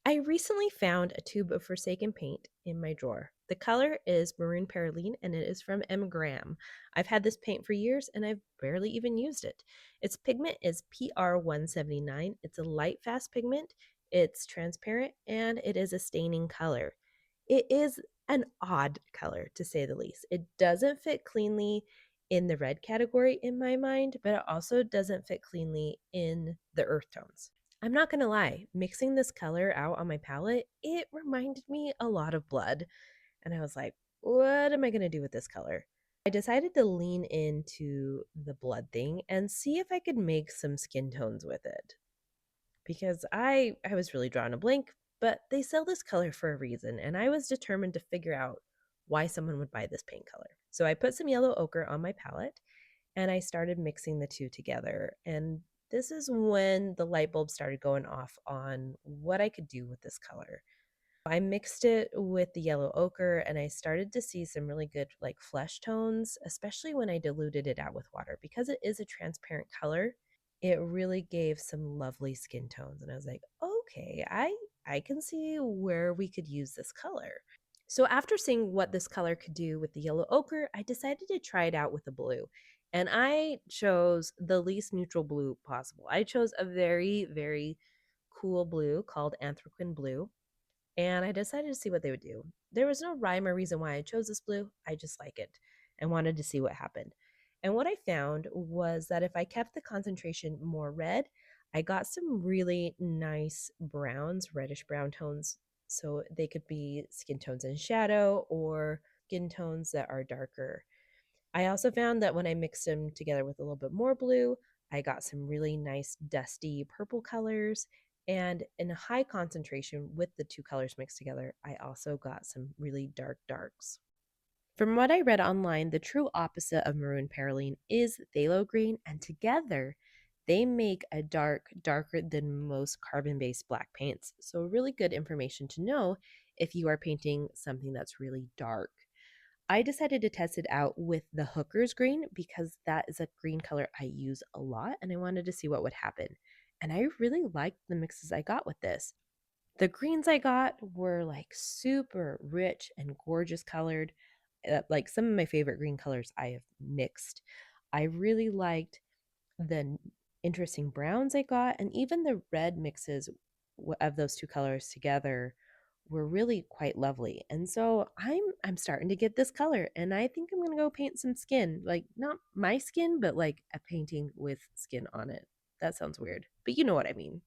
I recently found a tube of Forsaken paint in my drawer. The color is Maroon Perylene and it is from M. Graham. I've had this paint for years and I've barely even used it. Its pigment is PR179. It's a light fast pigment, it's transparent, and it is a staining color. It is an odd color to say the least. It doesn't fit cleanly in the red category in my mind, but it also doesn't fit cleanly in the earth tones. I'm not gonna lie, mixing this color out on my palette, it reminded me a lot of blood. And I was like, what am I gonna do with this color? I decided to lean into the blood thing and see if I could make some skin tones with it. Because I was really drawing a blank, but they sell this color for a reason, and I was determined to figure out why someone would buy this paint color. So I put some yellow ochre on my palette and I started mixing the two together. And this is when the light bulb started going off on what I could do with this color. I mixed it with the yellow ochre and I started to see some really good like flesh tones, especially when I diluted it out with water. Because it is a transparent color, it really gave some lovely skin tones. And I was like, okay, I can see where we could use this color. So after seeing what this color could do with the yellow ochre, I decided to try it out with the blue. And I chose the least neutral blue possible. I chose a very, very cool blue called Anthraquin Blue, and I decided to see what they would do. There was no rhyme or reason why I chose this blue. I just like it and wanted to see what happened. And what I found was that if I kept the concentration more red, I got some really nice browns, reddish brown tones. So they could be skin tones in shadow or skin tones that are darker. I also found that when I mixed them together with a little bit more blue, I got some really nice dusty purple colors. And in a high concentration with the two colors mixed together, I also got some really dark darks. From what I read online, the true opposite of maroon perylene is phthalo green, and together they make a dark, darker than most carbon based black paints. So, really good information to know if you are painting something that's really dark. I decided to test it out with the Hooker's green because that is a green color I use a lot and I wanted to see what would happen. And I really liked the mixes I got with this. The greens I got were like super rich and gorgeous colored, like some of my favorite green colors I have mixed. I really liked the interesting browns I got, and even the red mixes of those two colors together were really quite lovely. And so I'm starting to get this color, and I think I'm gonna go paint some skin, like not my skin, but like a painting with skin on it. That sounds weird, but you know what I mean.